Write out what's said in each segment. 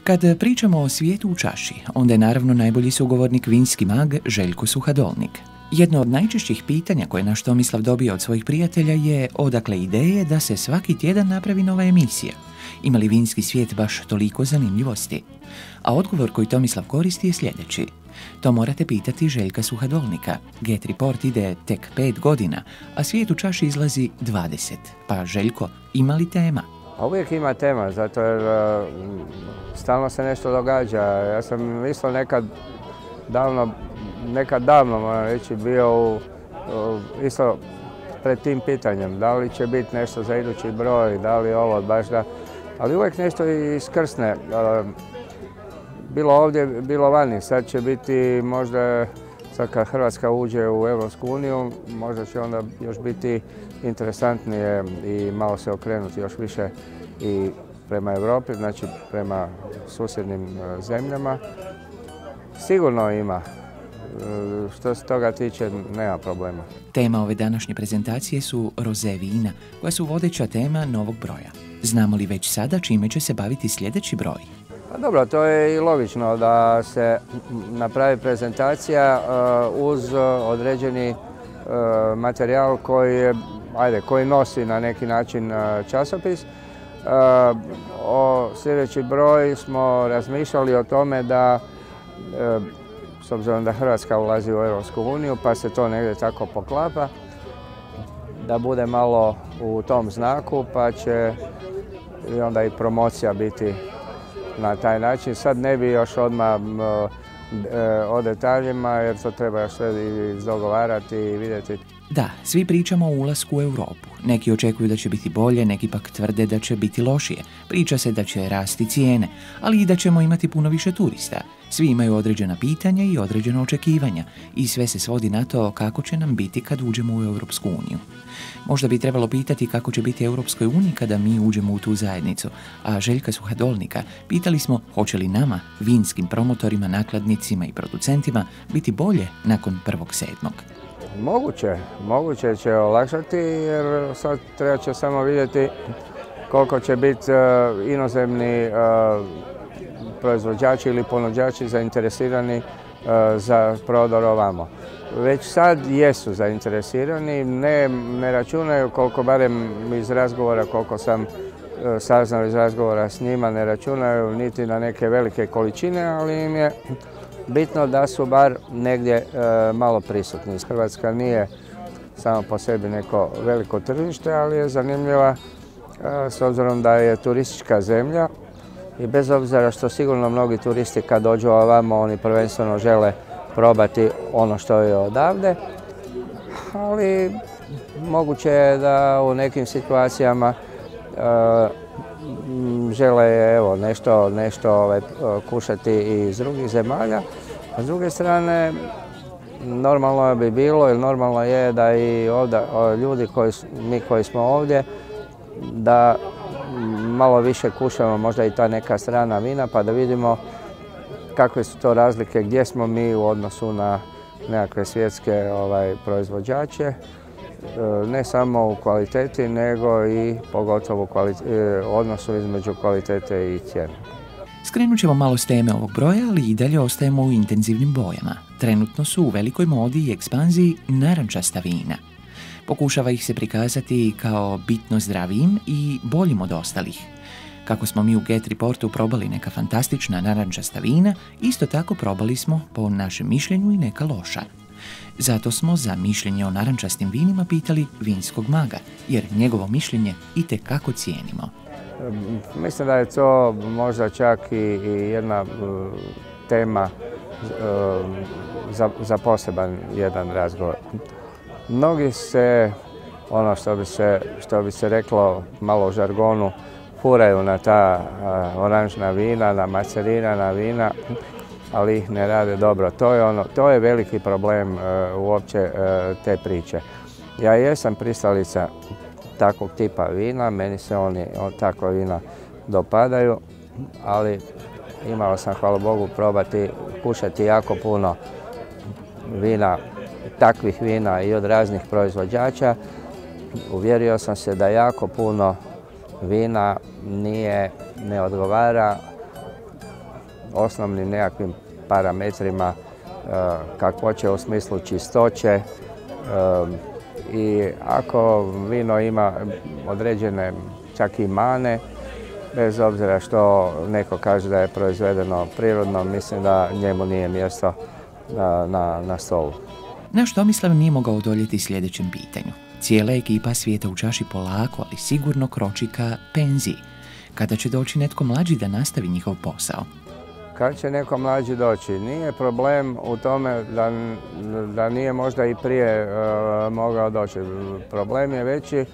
Kad pričamo o svijetu u čaši, onda je naravno najbolji sugovornik vinski mag Željko Suhadolnik. Jedno od najčešćih pitanja koje naš Tomislav dobio od svojih prijatelja je odakle ideje da se svaki tjedan napravi nova emisija. Ima li vinski svijet baš toliko zanimljivosti? A odgovor koji Tomislav koristi je sljedeći. To morate pitati Željka Suhadolnika. Get Report ide tek 5 godina, a svijet u čaši izlazi 20. Pa Željko, ima li tema? A uvijek ima tema, zato jer stalno se nešto događa. Ja sam mislio nekad davno moram reći, bio isto pred tim pitanjem. Da li će biti nešto za idući broj, da li ovo baš da... Ali uvijek nešto iskrsne. Bilo ovdje, bilo vani. Sad će biti možda, sad kad Hrvatska uđe u Europsku uniju, možda će onda još biti interesantnije i malo se okrenuti još više i prema Europi, znači prema susjednim zemljama. Sigurno ima. Što se toga tiče, nema problema. Tema ove današnje prezentacije su roze vina, koja su vodeća tema novog broja. Znamo li već sada čime će se baviti sljedeći broj? Pa dobro, to je i logično da se napravi prezentacija uz određeni materijal koji nosi na neki način časopis. O sljedeći broj smo razmišljali o tome da, s obzirom da Hrvatska ulazi u Europsku uniju, pa se to negdje tako poklapa, da bude malo u tom znaku, pa će i onda i promocija biti na taj način. Sad ne bi još odmah o detaljima, jer to treba još sve izdogovarati i vidjeti. Da, svi pričamo o ulasku u Europu. Neki očekuju da će biti bolje, neki pak tvrde da će biti lošije. Priča se da će rasti cijene, ali i da ćemo imati puno više turista. Svi imaju određena pitanja i određena očekivanja i sve se svodi na to kako će nam biti kad uđemo u Europsku uniju. Možda bi trebalo pitati kako će biti Europskoj uniji kada mi uđemo u tu zajednicu, a Željka Suhadolnika pitali smo hoće li nama, vinskim promotorima, nakladnicima i producentima, biti bolje nakon 1.7. Moguće će olakšati, jer sad treba će samo vidjeti koliko će biti inozemni proizvođači ili ponuđači zainteresirani za prodor ovamo. Već sad jesu zainteresirani, ne računaju, koliko barem iz razgovora, koliko sam saznao iz razgovora s njima, ne računaju niti na neke velike količine, ali im je bitno da su bar negdje malo prisutni. Hrvatska nije samo po sebi neko veliko tržište, ali je zanimljiva s obzirom da je turistička zemlja i bez obzira što sigurno mnogi turisti kad dođu ovamo, oni prvenstveno žele probati ono što je odavde, ali moguće je da u nekim situacijama žele nešto kušati i iz drugih zemalja. A s druge strane, normalno bi bilo ili normalno je da i ovdje ljudi mi koji smo ovdje, da malo više kušamo možda i ta neka strana vina, pa da vidimo kakve su to razlike, gdje smo mi u odnosu na nekakve svjetske proizvođače, ne samo u kvaliteti, nego i pogotovo u odnosu između kvalitete i cijene. Skrenut ćemo malo s teme ovog broja, ali i dalje ostajemo u intenzivnim bojama. Trenutno su u velikoj modi i ekspanziji narančasta vina. Pokušava ih se prikazati kao bitno zdravijim i boljim od ostalih. Kako smo mi u Get Reportu probali neka fantastična narančasta vina, isto tako probali smo, po našem mišljenju, i neka loša. Zato smo za mišljenje o narančastim vinima pitali vinskog maga, jer njegovo mišljenje itekako cijenimo. Mislim da je to možda čak i jedna tema za poseban jedan razgovor. Mnogi se, ono što bi se reklo malo u žargonu, furaju na ta oranžna vina, na macerirana vina, ali ih ne rade dobro. To je veliki problem uopće te priče. Ja jesam pristalica takvog tipa vina, meni se takva vina dopadaju, ali imao sam, hvala Bogu, kušati jako puno vina, takvih vina i od raznih proizvođača. Uvjerio sam se da jako puno vina ne odgovara osnovnim nekakvim parametrima kakvoće u smislu čistoće. I ako vino ima određene čak i mane, bez obzira što neko kaže da je proizvedeno prirodno, mislim da njemu nije mjesto na stolu. Naš Tomislav nije mogao odoljeti sljedećem pitanju. Cijela ekipa Svijeta u čaši polako, ali sigurno kroči ka penziji. Kada će doći netko mlađi da nastavi njihov posao? Kad će neko mlađi doći? Nije problem u tome da nije možda i prije mogao doći. Problem je veći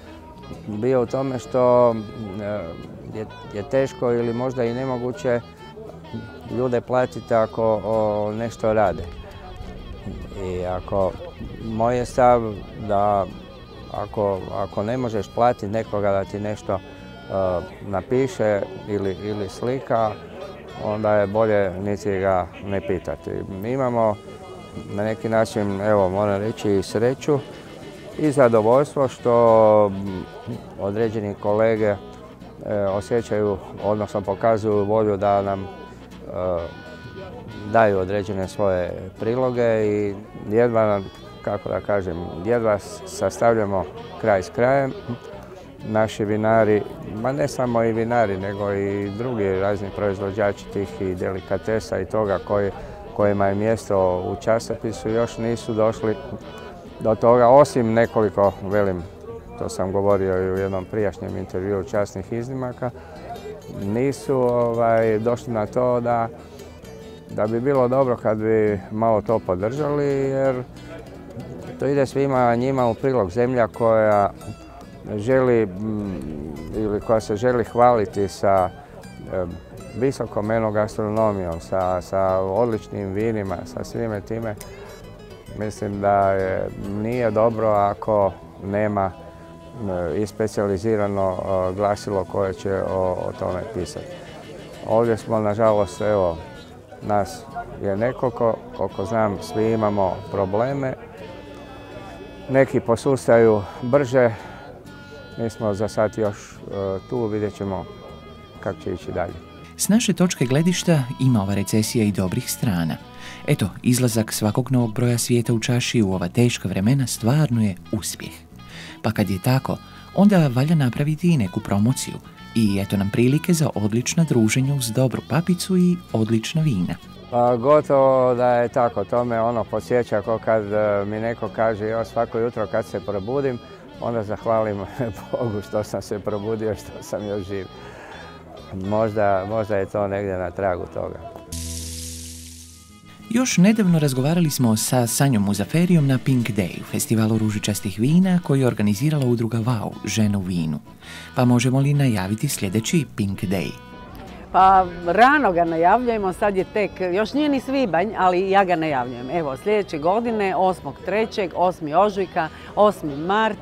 bio u tome što je teško ili možda i nemoguće ljude platiti ako nešto rade. I moj je stav da ako ne možeš platiti nekoga da ti nešto napiše ili slika, onda je bolje niti ga ne pitati. Mi imamo na neki način, evo moram reći, i sreću i zadovoljstvo što određeni kolege osjećaju, odnosno pokazuju volju da nam daju određene svoje priloge i jedva, kako da kažem, jedva sastavljamo kraj s krajem. Naši vinari, ma ne samo i vinari, nego i drugi razni proizvođači tih i delikatesa i toga kojima je mjesto u časopisu, još nisu došli do toga, osim nekoliko, velim, to sam govorio i u jednom prijašnjem intervjuu časnih iznimaka, nisu došli na to da bi bilo dobro kad bi malo to podržali, jer to ide svima njima u prilog. Zemlja koja želi ili koja se želi hvaliti sa visokom enogastronomijom, sa odličnim vinima, sa svime time, mislim da nije dobro ako nema i specijalizirano glasilo koje će o tome pisati. Ovdje smo, nažalost, evo, nas je nekoliko, koliko znam, svi imamo probleme. Neki posustaju brže, mi smo za sad još tu, vidjet ćemo kako će ići dalje. S naše točke gledišta ima ova recesija i dobrih strana. Eto, izlazak svakog novog broja Svijeta u čaši u ova teška vremena stvarno je uspjeh. Pa kad je tako, onda valja napraviti i neku promociju. I eto nam prilike za odlična druženja uz dobru papicu i odlična vina. Pa gotovo da je tako, to me podsjeća kao kad mi neko kaže ja svako jutro kad se probudim, onda zahvalim Bogu što sam se probudio, što sam još živ. Možda je to negdje na tragu toga. Još nedavno razgovarali smo sa Sanjom Muzaferijom na Pink Dayu, festivalu ružičastih vina koji je organizirala udruga Wow, žene u vinu. Pa možemo li najaviti sljedeći Pink Day? Pa rano ga najavljujemo, sad je tek, još nije ni svibanj, ali ja ga najavljujem. Evo, sljedeće godine, 8.3., 8. ožujka, 8. mart,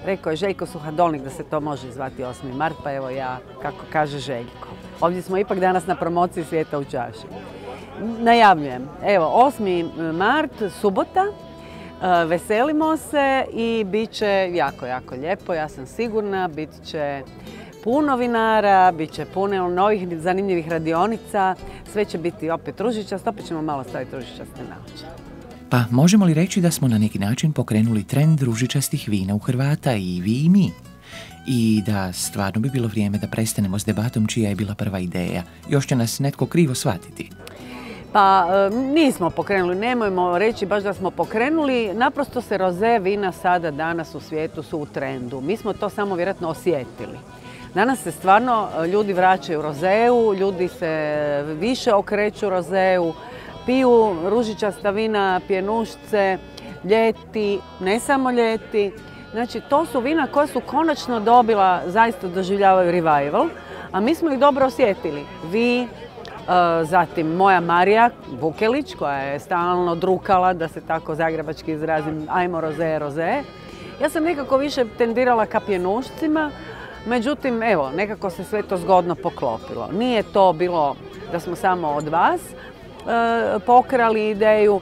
rekao je Željko Suhadolnik da se to može zvati 8. mart, pa evo ja, kako kaže Željko. Ovdje smo ipak danas na promociji Svijeta u čaši. Najavljujem, evo, 8. mart, subota, veselimo se i bit će jako, jako lijepo, ja sam sigurna, bit će puno vinara, bit će puno novih zanimljivih radionica, sve će biti opet ružičast, opet ćemo malo staviti ružičaste naočale. Pa možemo li reći da smo na neki način pokrenuli trend ružičastih vina u Hrvata i vi i mi? I da stvarno bi bilo vrijeme da prestanemo s debatom čija je bila prva ideja. Još će nas netko krivo shvatiti. Pa nismo pokrenuli, nemojmo reći baš da smo pokrenuli, naprosto se roze vina sada danas u svijetu su u trendu. Mi smo to samo vjerojatno osjetili. Danas se stvarno ljudi vraćaju rozeu, ljudi se više okreću rozeu, piju ružičasta vina, pjenušce, ljeti, ne samo ljeti. Znači, to su vina koja su konačno dobila, zaista doživljavaju revival, a mi smo ih dobro osjetili. Vi, zatim moja Marija Vukelić, koja je stalno drukala, da se tako zagrebački izrazim, ajmo roze, roze. Ja sam nekako više tendirala ka pjenušcima, međutim, evo, nekako se sve to zgodno poklopilo. Nije to bilo da smo samo od vas pokrali ideju,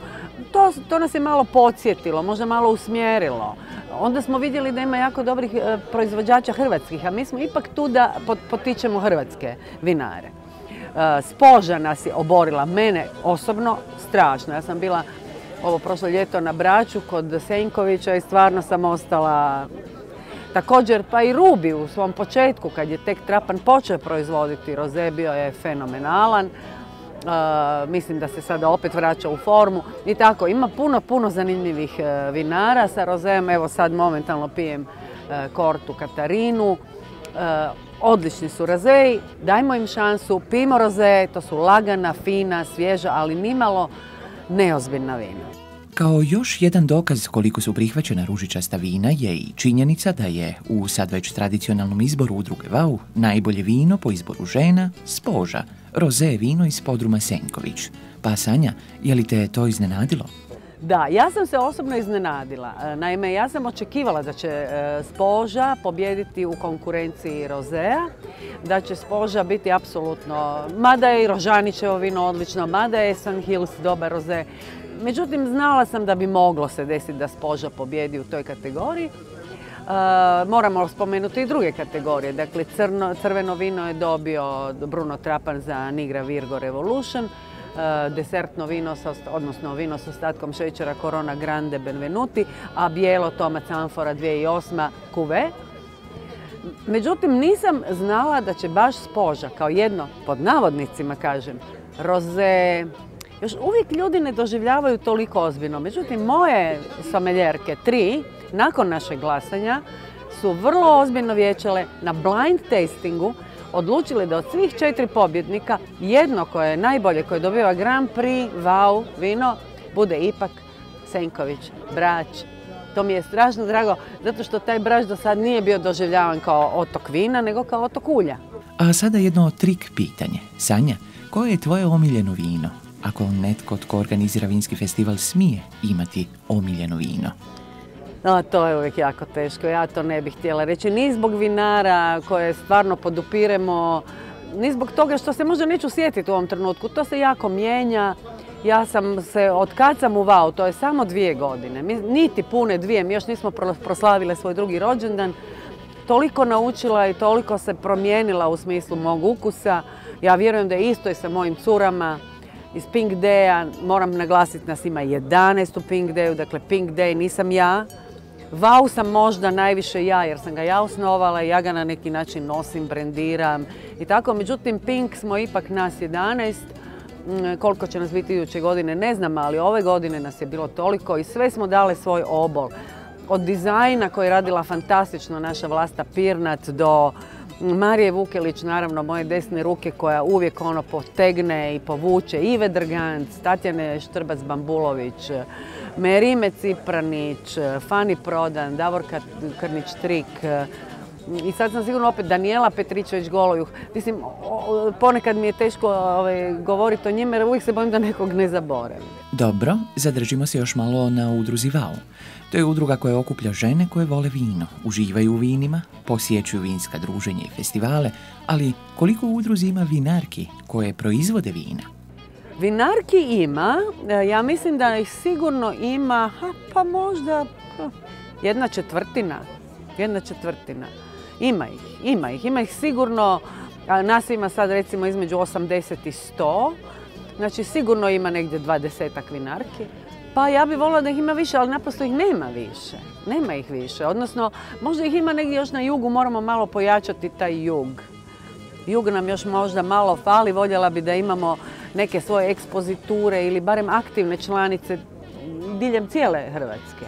to nas je malo podsjetilo, možda malo usmjerilo. Onda smo vidjeli da ima jako dobrih proizvođača hrvatskih, a mi smo ipak tu da potičemo hrvatske vinare. Spoža nas je oborila, mene osobno strašno. Ja sam bila ovo prošlo ljeto na Braču kod Senkovića i stvarno sam ostala. Također pa i Rubi u svom početku kad je tek Trapan počeo proizvoditi roze bio je fenomenalan. Mislim da se sada opet vraća u formu i tako. Ima puno zanimljivih vinara sa rozejem. Evo sad momentalno pijem Kortu Katarinu. Odlični su rozeji, dajmo im šansu, pijmo roze, to su lagana, fina, svježa, ali nimalo neozbiljna vina. Kao još jedan dokaz koliko su prihvaćena ružičasta vina je i činjenica da je u sad već tradicionalnom izboru udruge VAU najbolje vino po izboru žena Spoža, roze vino iz podruma Senković. Pa Sanja, je li te to iznenadilo? Da, ja sam se osobno iznenadila. Naime, ja sam očekivala da će Spoža pobijediti u konkurenciji rozea, da će Spoža biti apsolutno, mada je i Rožanićevo vino odlično, mada je San Hills dobar roze. Međutim, znala sam da bi moglo se desiti da Spoža pobijedi u toj kategoriji. Moramo spomenuti i druge kategorije. Dakle, crveno vino je dobio Bruno Trapan za Nigra Virgo Revolution, desertno vino, odnosno vino s ostatkom šećera Corona Grande Benvenuti, a bijelo Tomac Amfora 2008 Cuvée. Međutim, nisam znala da će baš Spoža, kao jedno, pod navodnicima kažem, roze, još uvijek ljudi ne doživljavaju toliko ozbiljno. Međutim, moje someljerke, 3, nakon našeg glasanja, su vrlo ozbiljno vijećale na blind tastingu, odlučili da od svih 4 pobjednika jedno koje je najbolje, koje dobiva Grand Prix VAU vino, bude ipak Senković, Brač. To mi je strašno drago, zato što taj Brač do sad nije bio doživljavan kao otok vina, nego kao otok ulja. A sada jedno trik pitanje. Sanja, koje je tvoje omiljeno vino? Ako netko tko organizira vinski festival smije imati omiljeno vino? No, to je uvijek jako teško, ja to ne bih htjela reći. Ni zbog vinara koje stvarno podupiremo, ni zbog toga što se možda neću sjetiti u ovom trenutku. To se jako mijenja. Ja sam se, od kad sam u VAU, to je samo 2 godine, niti pune 2, mi još nismo proslavile svoj drugi rođendan, toliko naučila i toliko se promijenila u smislu mog ukusa. Ja vjerujem da je isto i sa mojim curama. Iz Pink Day-a, moram naglasiti, nas ima 11 u Pink Day-u, dakle Pink Day nisam ja. VAU sam možda najviše ja, jer sam ga ja osnovala i ja ga na neki način nosim, brendiram i tako. Međutim, Pink smo ipak nas 11. Koliko će nas biti iduće godine ne znam, ali ove godine nas je bilo toliko i sve smo dale svoj obol. Od dizajna koji je radila fantastično naša Vlasta Pirnat do Marije Vukelić, naravno moje desne ruke koja uvijek ono potegne i povuče, Ive Drganc, Tatjane Štrbac-Bambulović, Merime Cipranić, Fani Prodan, Davorka Krnić-Trik i sad sam sigurno opet Danijela Petričević-Golojuh. Mislim, ponekad mi je teško govoriti o njima jer uvijek se bojim da nekog ne zaboravim. Dobro, zadržimo se još malo na udruzi VAU. To je udruga koja okuplja žene koje vole vino, uživaju u vinima, posjećuju vinska druženja i festivale, ali koliko u udruzi ima vinarki koje proizvode vina? Vinarki ima, ja mislim da ih sigurno ima, pa možda 1/4. Ima ih sigurno, nas ima sad recimo između 80 i 100, znači sigurno ima negdje 20-ak vinarki. Pa ja bih voljela da ih ima više, ali naprosto ih nema više. Nema ih više, odnosno možda ih ima negdje još na jugu, moramo malo pojačati taj jug. Jug nam još možda malo fali, voljela bi da imamo neke svoje ekspoziture ili barem aktivne članice diljem cijele Hrvatske.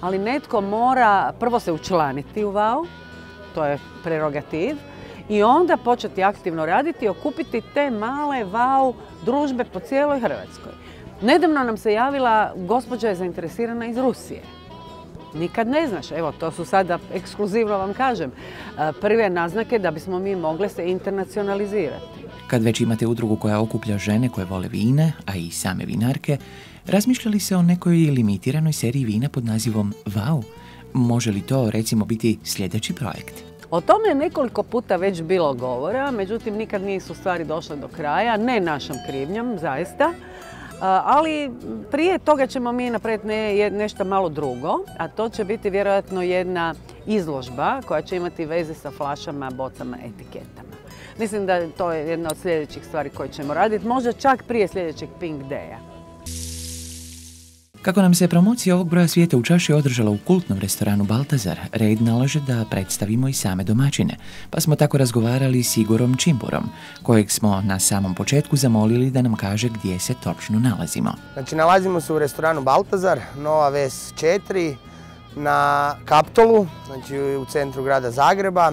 Ali netko mora prvo se učlaniti u VAU, to je prerogativ, i onda početi aktivno raditi i okupiti te male VAU družbe po cijeloj Hrvatskoj. Nedavno nam se javila gospođa je zainteresirana iz Rusije. Nikad ne znaš, evo to su sada ekskluzivno vam kažem, prve naznake da bismo mi mogli se internacionalizirati. Kad već imate udrugu koja okuplja žene koje vole vine, a i same vinarke, razmišljali se o nekoj limitiranoj seriji vina pod nazivom VAU? Može li to recimo biti sljedeći projekt? O tome je nekoliko puta već bilo govora, međutim nikad nisu stvari došle do kraja, ne našom krivnjom, zaista. Ali prije toga ćemo mi napraviti nešto malo drugo, a to će biti vjerojatno jedna izložba koja će imati veze sa flašama, bocama, etiketama. Mislim da to je jedna od sljedećih stvari koje ćemo raditi, možda čak prije sljedećeg Pink Daya. Kako nam se promocija ovog broja svijeta u čaši održala u kultnom restoranu Baltazar, red nalaže da predstavimo i same domaćine, pa smo tako razgovarali s Igorom Čimburom, kojeg smo na samom početku zamolili da nam kaže gdje se točno nalazimo. Znači, nalazimo se u restoranu Baltazar, Nova Ves 4, na Kaptolu, znači u centru grada Zagreba.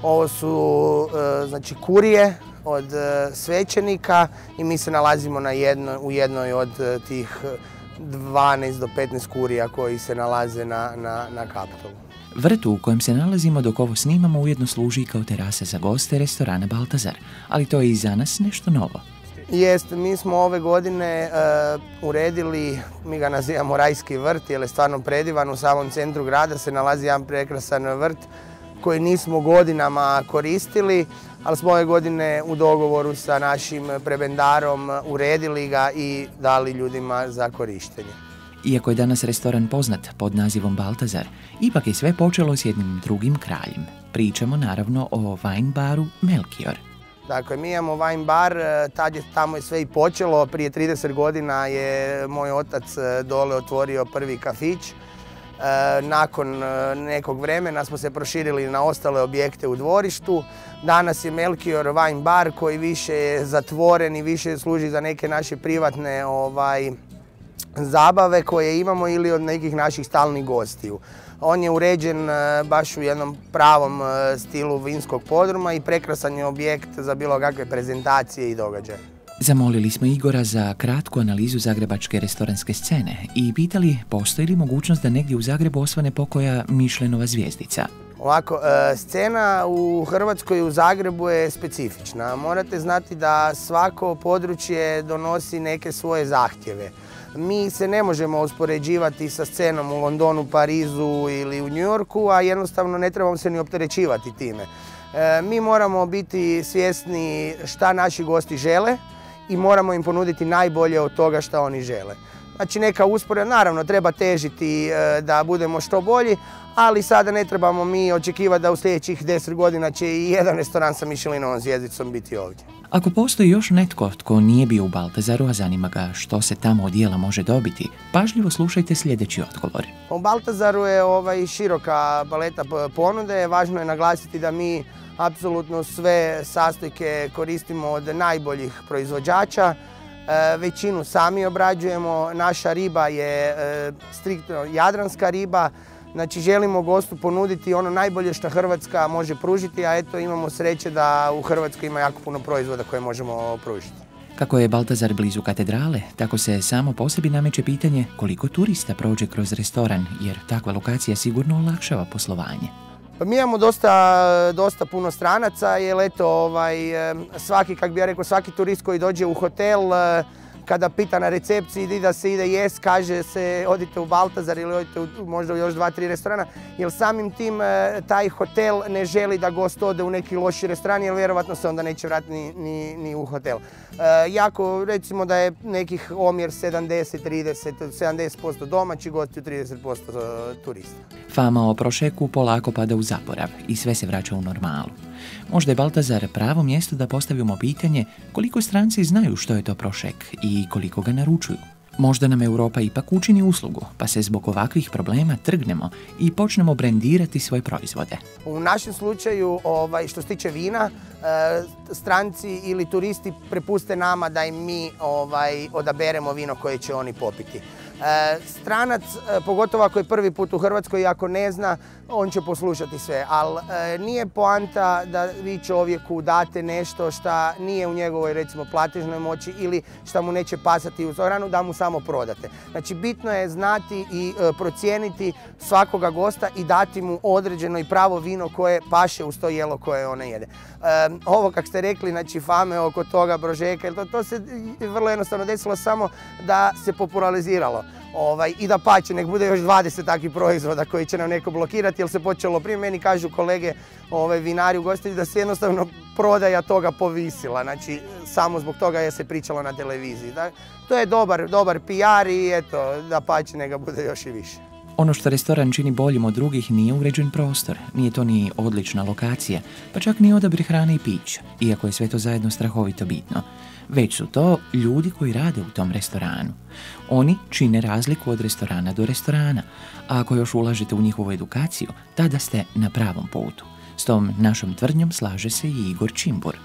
Ovo su znači, kurije od svećenika i mi se nalazimo u jednoj od tih 12 do 15 kurija koji se nalaze na Kaptolu. Vrt u kojem se nalazimo dok ovo snimamo ujedno služi kao terasa za goste restorana Baltazar, ali to je i za nas nešto novo. Jest, mi smo ove godine uredili, mi ga nazivamo Rajski vrt, jer je stvarno predivan. U samom centru grada se nalazi jedan prekrasan vrt koji nismo godinama koristili, ali smo ove godine u dogovoru sa našim prebendarom uredili ga i dali ljudima za korištenje. Iako je danas restoran poznat pod nazivom Baltazar, ipak je sve počelo s jednim drugim kraljem. Pričamo naravno o wine baru Melchior. Dakle, mi imamo wine bar, tamo je sve i počelo. Prije 30 godina je moj otac dole otvorio prvi kafić. Nakon nekog vremena smo se proširili na ostale objekte u dvorištu. Danas je Melchior wine bar koji više je zatvoren i više služi za neke naše privatne zabave koje imamo ili od nekih naših stalnih gostiju. On je uređen baš u jednom pravom stilu vinskog podruma i prekrasan je objekt za bilo kakve prezentacije i događaje. Zamolili smo Igora za kratku analizu zagrebačke restoranske scene i pitali postoji li mogućnost da negdje u Zagrebu osvane pokoja Michelinova zvjezdica. Ovako, scena u Hrvatskoj i u Zagrebu je specifična. Morate znati da svako područje donosi neke svoje zahtjeve. Mi se ne možemo uspoređivati sa scenom u Londonu, Parizu ili u New Yorku, a jednostavno ne trebamo se ni opterećivati time. Mi moramo biti svjesni šta naši gosti žele i moramo im ponuditi najbolje od toga šta oni žele. Znači neka usporedba, naravno treba težiti da budemo što bolji, ali sada ne trebamo mi očekivati da u sljedećih 10 godina će i jedan restoran sa Michelinovom zvijezdicom biti ovdje. Ako postoji još netko tko nije bio u Baltazaru, a zanima ga što se tamo od jela može dobiti, pažljivo slušajte sljedeći odgovor. U Baltazaru je široka paleta ponude. Važno je naglasiti da mi apsolutno sve sastojke koristimo od najboljih proizvođača. Većinu sami obrađujemo. Naša riba je striktno jadranska riba. Znači želimo gostu ponuditi ono najbolje što Hrvatska može pružiti, a eto imamo sreće da u Hrvatskoj ima jako puno proizvoda koje možemo pružiti. Kako je Baltazar blizu katedrale, tako se samo po sebi nameće pitanje koliko turista prođe kroz restoran, jer takva lokacija sigurno olakšava poslovanje. Mi imamo dosta puno stranaca, jer eto, svaki turist koji dođe u hotel, kada pita na recepciji da se ide jest, kaže se odite u Baltazar ili odite možda u još 2-3 restorana, jer samim tim taj hotel ne želi da gost ode u neki loši restoran, jer vjerovatno se onda neće vratiti ni u hotel. Jako, recimo da je nekih omjer 70-30, 70% domaći gosti, 30% turista. Fama o prošeku polako pada u zaborav i sve se vraća u normalu. Možda je Baltazar pravo mjesto da postavimo pitanje koliko stranci znaju što je to prošek i koliko ga naručuju. Možda nam Europa ipak učini uslugu, pa se zbog ovakvih problema trgnemo i počnemo brendirati svoje proizvode. U našem slučaju, što se tiče vina, stranci ili turisti prepuste nama da im mi odaberemo vino koje će oni popiti. Stranac, pogotovo ako je prvi put u Hrvatskoj i ako ne zna, on će poslušati sve, ali nije poanta da vi čovjeku date nešto što nije u njegovoj, recimo, platežnoj moći ili što mu neće pasati u hranu, da mu samo prodate. Znači, bitno je znati i procijeniti svakoga gosta i dati mu određeno i pravo vino koje paše uz to jelo koje ona jede. Ovo, kak ste rekli, znači, fame oko toga brožeka, to se vrlo jednostavno desilo samo da se populariziralo. I da pače, nek bude još 20 takvih proizvoda koji će nam neko blokirati, jer se počelo prije. Meni kažu kolege vinari, ugostitelji, da se jednostavno prodaja toga povisila, znači samo zbog toga je se pričalo na televiziji. To je dobar PR i eto, da pače, neka bude još i više. Ono što restoran čini boljim od drugih nije uređen prostor, nije to ni odlična lokacija, pa čak ni odabir hrane i pića, iako je sve to zajedno strahovito bitno. Već su to ljudi koji rade u tom restoranu. Oni čine razliku od restorana do restorana, a ako još ulažete u njihovu edukaciju, tada ste na pravom putu. S tom našom tvrdnjom slaže se i Igor Čimbur.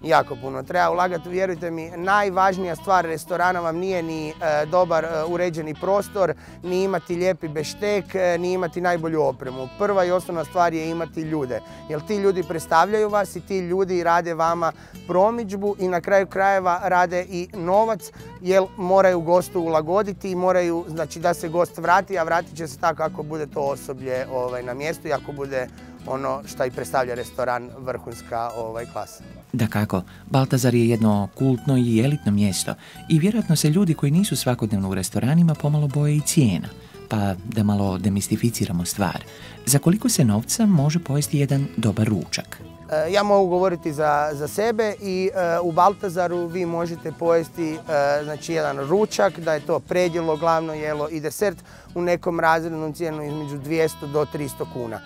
Jako puno treba ulagati, vjerujte mi, najvažnija stvar restorana vam nije ni dobar uređeni prostor, ni imati lijepi beštek, ni imati najbolju opremu. Prva i osnovna stvar je imati ljude, jer ti ljudi predstavljaju vas i ti ljudi rade vama promidžbu i na kraju krajeva rade i novac, jer moraju gostu ulagoditi i moraju, znači, da se gost vrati, a vratit će se tako ako bude to osoblje na mjestu i ako bude ono što i predstavlja restoran vrhunska klasa. Dakako, Baltazar je jedno kultno i elitno mjesto i vjerojatno se ljudi koji nisu svakodnevno u restoranima pomalo boje i cijena. Pa da malo demistificiramo stvar. Za koliko se novca može pojesti jedan dobar ručak? Ja mogu govoriti za sebe i u Baltazaru vi možete pojesti znači, jedan ručak, da je to predjelo, glavno jelo i desert u nekom razrednom cijenu između 200 do 300 kuna.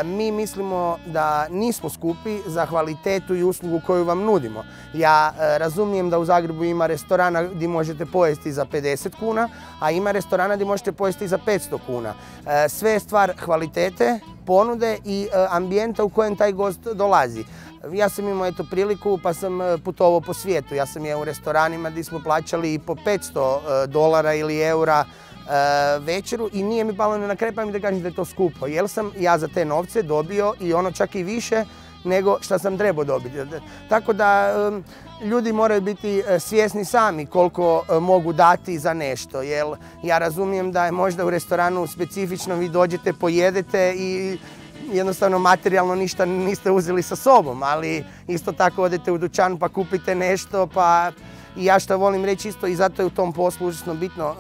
Mi mislimo da nismo skupi za kvalitetu i uslugu koju vam nudimo. Ja razumijem da u Zagrebu ima restorana gdje možete pojesti za 50 kuna, a ima restorana gdje možete pojesti za 500 kuna. Sve je stvar kvalitete, ponude i ambijenta u kojem taj gost dolazi. Ja sam imao priliku pa sam putovao po svijetu. Ja sam je u restoranima gdje smo plaćali i po $500 ili eura večeru i nije mi palo na kraj pamet da kažem da je to skupo. Jer sam ja za te novce dobio i ono čak i više nego što sam trebao dobiti. Tako da ljudi moraju biti svjesni sami koliko mogu dati za nešto. Jer ja razumijem da je možda u restoranu specifično, vi dođete, pojedete i jednostavno materijalno ništa niste uzeli sa sobom, ali isto tako odete u dućan pa kupite nešto, pa i ja što volim reći isto i zato je u tom poslu užasno bitno.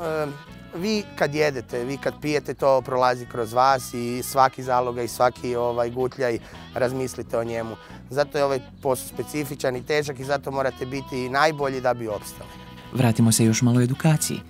Vi kad jedete, vi kad pijete, to prolazi kroz vas i svaki zaloga i svaki gutljaj razmislite o njemu. Zato je ovaj posao specifičan i težak i zato morate biti najbolji da bi opstali. Vratimo se još malo edukaciji.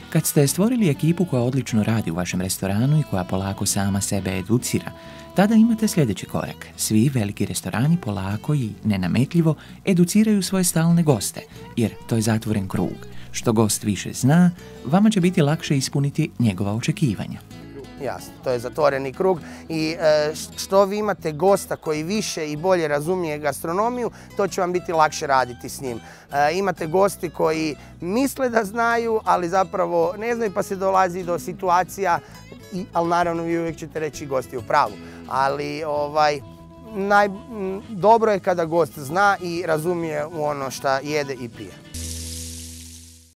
Kad ste stvorili ekipu koja odlično radi u vašem restoranu i koja polako sama sebe educira, tada imate sljedeći korak. Svi veliki restorani polako i nenametljivo educiraju svoje stalne goste, jer to je zatvoren krug. Što gost više zna, vama će biti lakše ispuniti njegova očekivanja. Jasno, to je zatvoreni krug i što vi imate gosta koji više i bolje razumije gastronomiju, to će vam biti lakše raditi s njim. Imate gosti koji misle da znaju, ali zapravo ne znaju pa se dolazi do situacija, ali naravno vi uvijek ćete reći gosti u pravu. Ali dobro je kada gost zna i razumije u ono što jede i pije.